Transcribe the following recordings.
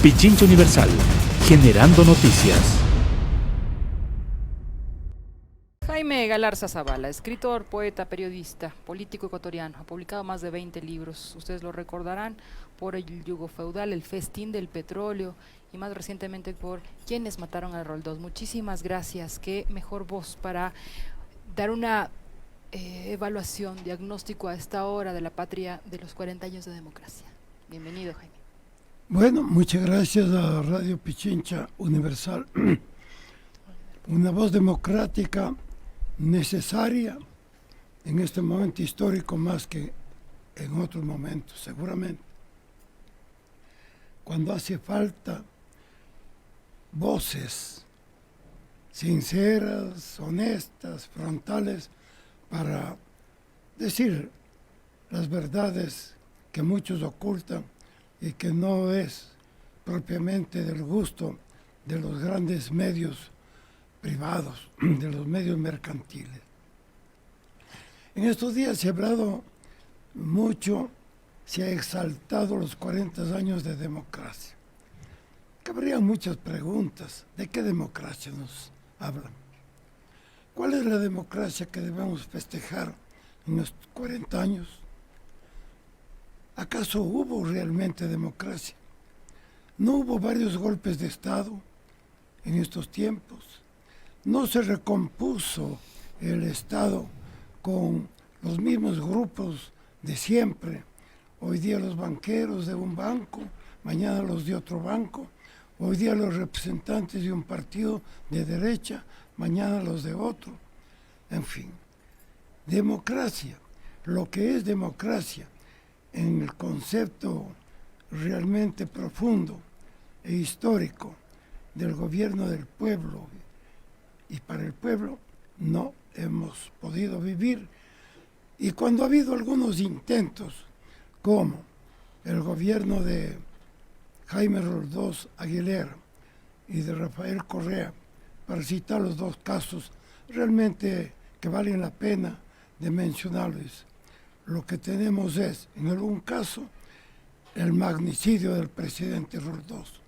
Pichincha Universal, generando noticias. Jaime Galarza Zavala, escritor, poeta, periodista, político ecuatoriano, ha publicado más de 20 libros. Ustedes lo recordarán por El yugo feudal, El festín del petróleo y más recientemente por Quienes mataron a Roldós. Muchísimas gracias. Qué mejor voz para dar una evaluación, diagnóstico a esta hora de la patria de los 40 años de democracia. Bienvenido, Jaime. Bueno, muchas gracias a Radio Pichincha Universal. Una voz democrática necesaria en este momento histórico más que en otros momentos, seguramente. Cuando hace falta voces sinceras, honestas, frontales, para decir las verdades que muchos ocultan y que no es propiamente del gusto de los grandes medios privados, de los medios mercantiles. En estos días se ha hablado mucho, se ha exaltado los 40 años de democracia. Cabrían muchas preguntas. ¿De qué democracia nos hablan? ¿Cuál es la democracia que debemos festejar en los 40 años? ¿Acaso hubo realmente democracia? ¿No hubo varios golpes de Estado en estos tiempos? ¿No se recompuso el Estado con los mismos grupos de siempre? Hoy día los banqueros de un banco, mañana los de otro banco, hoy día los representantes de un partido de derecha, mañana los de otro. En fin, democracia, lo que es democracia en el concepto realmente profundo e histórico del gobierno del pueblo y para el pueblo, no hemos podido vivir. Y cuando ha habido algunos intentos, como el gobierno de Jaime Roldós Aguilera y de Rafael Correa, para citar los dos casos realmente que valen la pena de mencionarlos, lo que tenemos es, en algún caso, el magnicidio del presidente Roldós,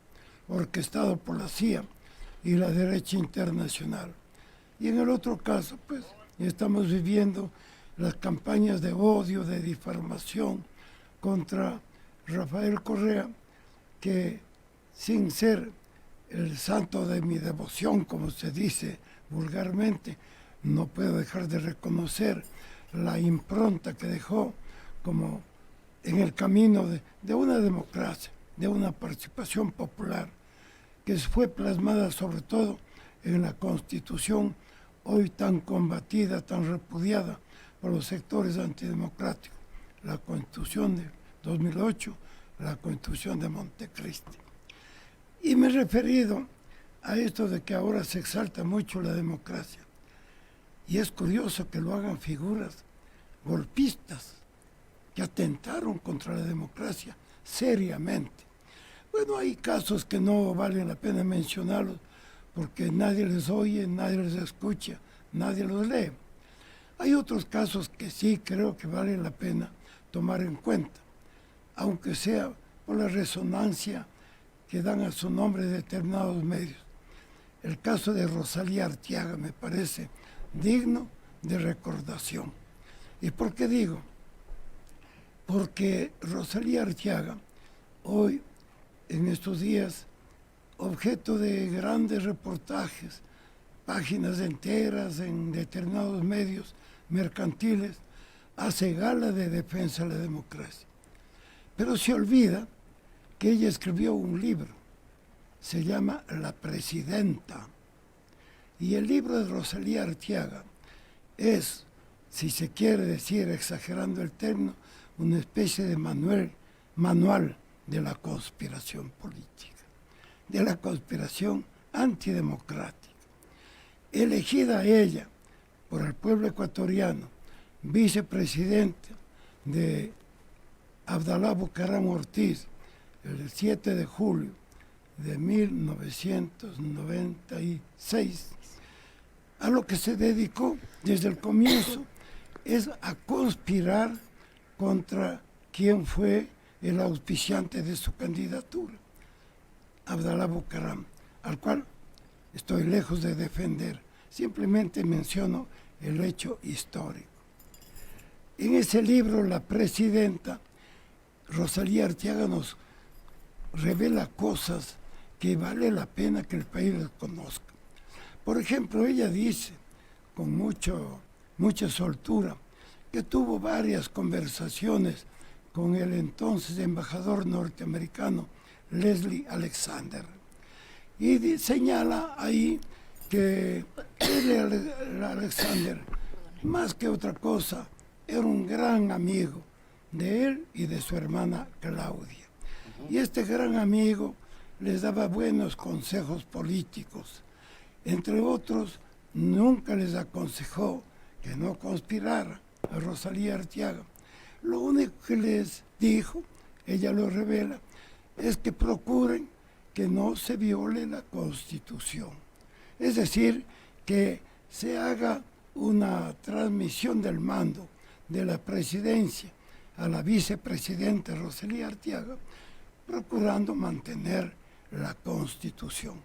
orquestado por la CIA y la derecha internacional. Y en el otro caso, pues, estamos viviendo las campañas de odio, de difamación contra Rafael Correa, que sin ser el santo de mi devoción, como se dice vulgarmente, no puedo dejar de reconocer la impronta que dejó como en el camino de una democracia, de una participación popular, que fue plasmada sobre todo en la Constitución, hoy tan combatida, tan repudiada por los sectores antidemocráticos, la Constitución de 2008, la Constitución de Montecristi. Y me he referido a esto de que ahora se exalta mucho la democracia. Y es curioso que lo hagan figuras golpistas que atentaron contra la democracia seriamente. Bueno, hay casos que no valen la pena mencionarlos porque nadie les oye, nadie les escucha, nadie los lee. Hay otros casos que sí creo que vale la pena tomar en cuenta, aunque sea por la resonancia que dan a su nombre determinados medios. El caso de Rosalía Arteaga me parece digno de recordación. ¿Y por qué digo? Porque Rosalía Arteaga, hoy, en estos días, objeto de grandes reportajes, páginas enteras en determinados medios mercantiles, hace gala de defensa de la democracia. Pero se olvida que ella escribió un libro, se llama La Presidenta. Y el libro de Rosalía Arteaga es, si se quiere decir, exagerando el término, una especie de manual de la conspiración política, de la conspiración antidemocrática. Elegida ella por el pueblo ecuatoriano, vicepresidente de Abdalá Bucaram Ortiz, el 7 de julio de 1996, a lo que se dedicó desde el comienzo es a conspirar contra quien fue el auspiciante de su candidatura. Abdalá Bucaram, al cual estoy lejos de defender, simplemente menciono el hecho histórico. En ese libro la presidenta Rosalía Arteaga nos revela cosas que vale la pena que el país las conozca. Por ejemplo, ella dice, con mucha soltura, que tuvo varias conversaciones con el entonces embajador norteamericano Leslie Alexander. Y señala ahí que Alexander, más que otra cosa, era un gran amigo de él y de su hermana Claudia. Y este gran amigo les daba buenos consejos políticos. Entre otros, nunca les aconsejó que no conspirara a Rosalía Arteaga. Lo único que les dijo, ella lo revela, es que procuren que no se viole la Constitución. Es decir, que se haga una transmisión del mando de la presidencia a la vicepresidenta Rosalía Arteaga, procurando mantener la Constitución.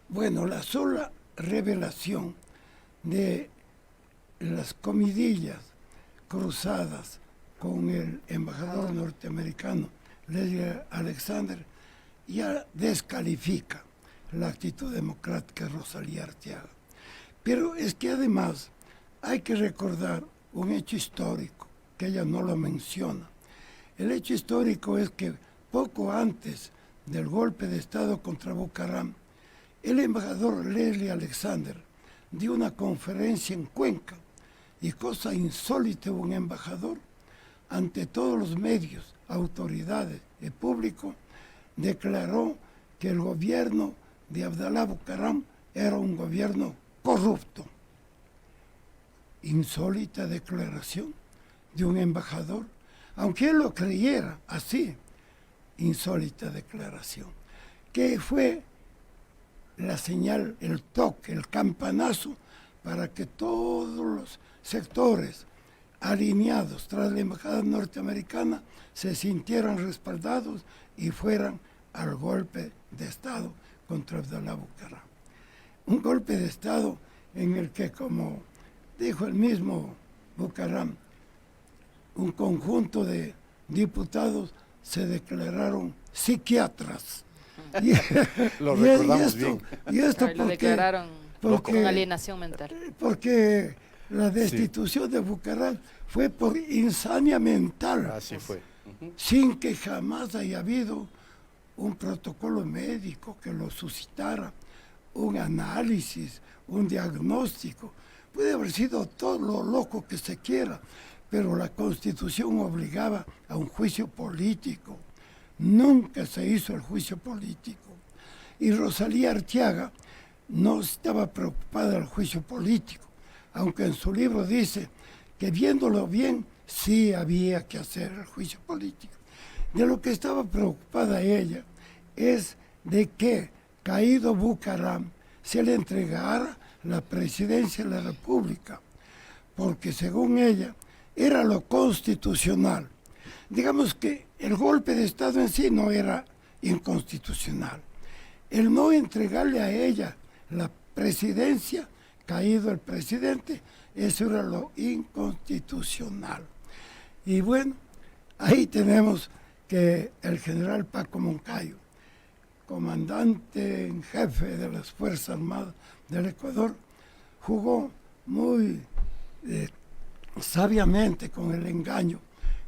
Bueno, la sola revelación de las comidillas cruzadas con el embajador norteamericano Leslie Alexander ya descalifica la actitud democrática de Rosalía Arteaga. Pero es que además hay que recordar un hecho histórico, que ella no lo menciona. El hecho histórico es que poco antes del golpe de Estado contra Bucaram, el embajador Leslie Alexander dio una conferencia en Cuenca, y cosa insólita, un embajador ante todos los medios, autoridades y público declaró que el gobierno de Abdalá Bucaram era un gobierno corrupto. Insólita declaración de un embajador, aunque él lo creyera así, insólita declaración, que fue la señal, el toque, el campanazo para que todos los sectores alineados tras la embajada norteamericana se sintieran respaldados y fueran al golpe de Estado contra Abdalá Bucaram. Un golpe de Estado en el que, como dijo el mismo Bucaram, un conjunto de diputados se declararon psiquiatras. Lo recordamos bien. Y esto lo declararon con alienación mental. Porque la destitución de Bucaram fue por insania mental. Así fue. Sin que jamás haya habido un protocolo médico que lo suscitara, un análisis, un diagnóstico. Puede haber sido todo lo loco que se quiera, pero la Constitución obligaba a un juicio político. Nunca se hizo el juicio político. Y Rosalía Arteaga no estaba preocupada del juicio político, aunque en su libro dice que viéndolo bien, sí había que hacer el juicio político. De lo que estaba preocupada ella es de que, caído Bucaram, se le entregara la presidencia de la República, porque según ella era lo constitucional. Digamos que el golpe de Estado en sí no era inconstitucional. El no entregarle a ella la presidencia, caído el presidente, eso era lo inconstitucional. Y bueno, ahí tenemos que el general Paco Moncayo, comandante en jefe de las Fuerzas Armadas del Ecuador, jugó muy sabiamente con el engaño,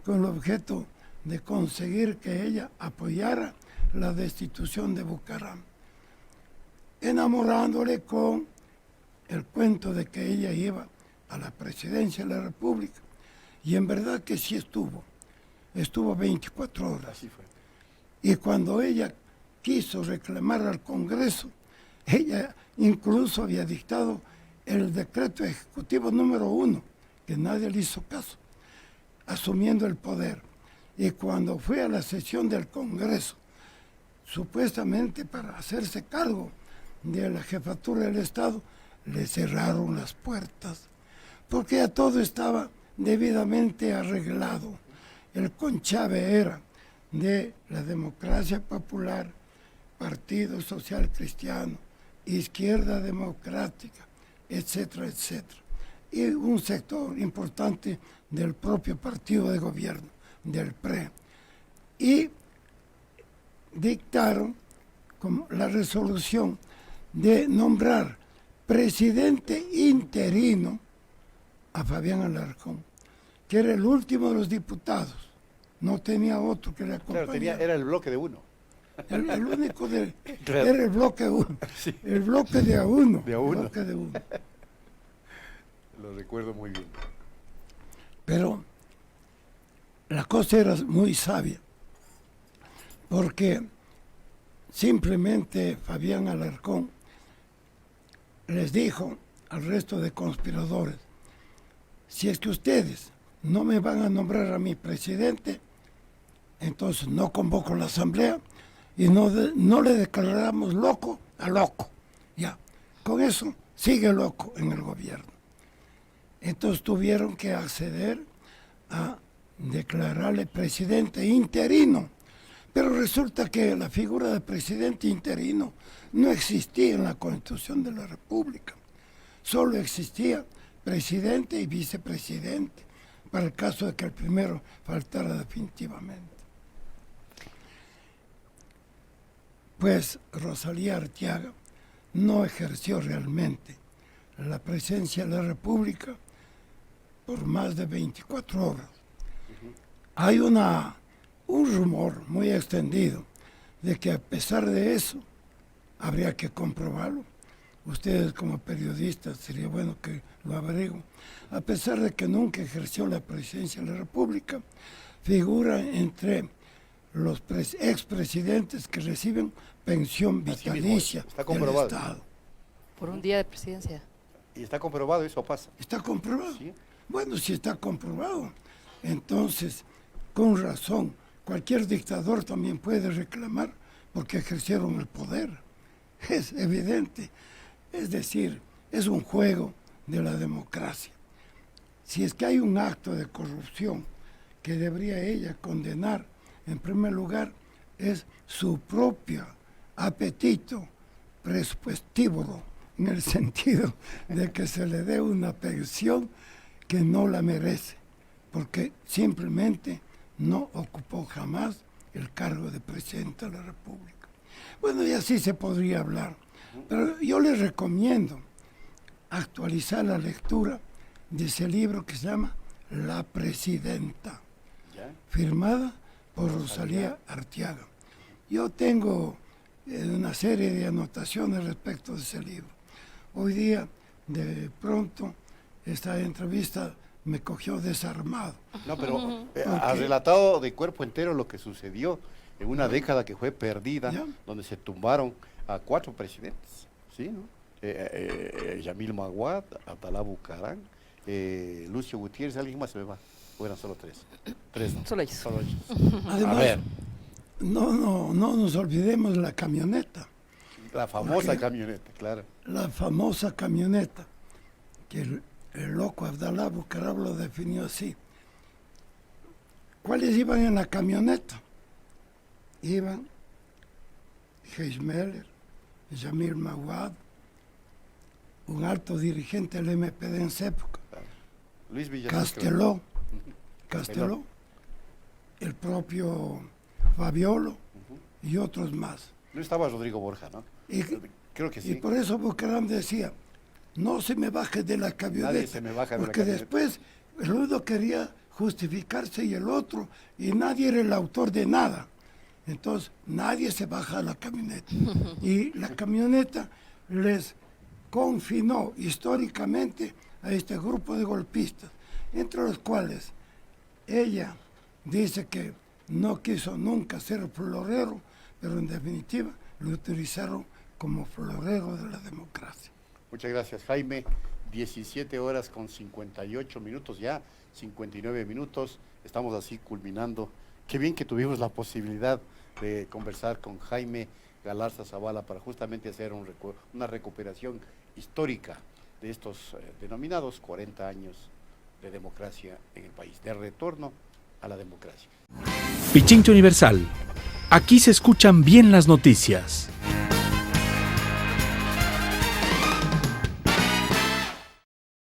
con el objeto de conseguir que ella apoyara la destitución de Bucaram, enamorándole con el cuento de que ella iba a la presidencia de la República. Y en verdad que sí estuvo 24 horas. Así fue. Y cuando ella quiso reclamar al Congreso, ella incluso había dictado el decreto ejecutivo número 1, que nadie le hizo caso, asumiendo el poder. Y cuando fue a la sesión del Congreso, supuestamente para hacerse cargo de la jefatura del Estado, le cerraron las puertas, porque ya todo estaba debidamente arreglado. El conchavera de la democracia popular Partido Social Cristiano, Izquierda Democrática, etcétera, etcétera. Y un sector importante del propio partido de gobierno, del PRE. Y dictaron como la resolución de nombrar presidente interino a Fabián Alarcón, que era el último de los diputados. No tenía otro que le acompañara. Claro, era el bloque de uno. El único Claro. era el bloque 1. Sí. El bloque de A1. De A1. El bloque de uno. Lo recuerdo muy bien. Pero la cosa era muy sabia, porque simplemente Fabián Alarcón les dijo al resto de conspiradores: si es que ustedes no me van a nombrar a mi presidente, entonces no convoco la asamblea y no le declaramos loco a loco. Ya, con eso sigue loco en el gobierno. Entonces tuvieron que acceder a declararle presidente interino. Pero resulta que la figura de presidente interino no existía en la Constitución de la República. Solo existía presidente y vicepresidente, para el caso de que el primero faltara definitivamente. Pues Rosalía Arteaga no ejerció realmente la presidencia de la República por más de 24 horas. Hay un rumor muy extendido de que a pesar de eso, habría que comprobarlo. Ustedes como periodistas sería bueno que lo averigüen. A pesar de que nunca ejerció la presidencia de la República, figura entre los expresidentes que reciben pensión vitalicia Está del comprobado. Estado. Por un día de presidencia. Y está comprobado, eso pasa. ¿Está comprobado? Sí. Bueno, si está comprobado, entonces, con razón, cualquier dictador también puede reclamar porque ejercieron el poder. Es evidente. Es decir, es un juego de la democracia. Si es que hay un acto de corrupción que debería ella condenar, en primer lugar, es su propio apetito presupuestívoro, en el sentido de que se le dé una pensión que no la merece, porque simplemente no ocupó jamás el cargo de presidente de la República. Bueno, y así se podría hablar, pero yo les recomiendo actualizar la lectura de ese libro que se llama La Presidenta, ¿Ya? firmada por Rosalía Arteaga. Yo tengo una serie de anotaciones respecto de ese libro. Hoy día, de pronto, esta entrevista me cogió desarmado. No, pero ha relatado de cuerpo entero lo que sucedió en una década que fue perdida, ¿Ya? donde se tumbaron a 4 presidentes, ¿sí? ¿No? Yamil Maguad, Abdalá Bucaram, Lucio Gutiérrez, ¿alguien más se me va? ¿O eran solo 3? 3, ¿no? Solo ellos. Solo ellos. Además, A ver, no nos olvidemos la camioneta. la famosa Porque- camioneta, claro. La famosa camioneta, que el loco Abdalá Bucaram lo definió así. ¿Cuáles iban en la camioneta? Iban Heismeller, Yamil Maguad, un alto dirigente del MPD en esa época, Luis Villasur. Casteló, el propio Fabiolo y otros más. No estaba Rodrigo Borja, ¿no? Y, Creo que y sí. por eso Bucaram decía, no se me baje de la camioneta, Nadie se me baja de la porque camioneta. después el uno quería justificarse y el otro, y nadie era el autor de nada. Entonces, nadie se baja de la camioneta. Y la camioneta les confinó históricamente a este grupo de golpistas, entre los cuales ella dice que no quiso nunca ser florero, pero en definitiva lo utilizaron como florero de la democracia. Muchas gracias, Jaime. 17 horas con 58 minutos ya, 59 minutos. Estamos así culminando. Qué bien que tuvimos la posibilidad de conversar con Jaime Galarza Zavala para justamente hacer una recuperación histórica de estos denominados 40 años de democracia en el país, de retorno a la democracia. Pichincha Universal, Aquí se escuchan bien las noticias.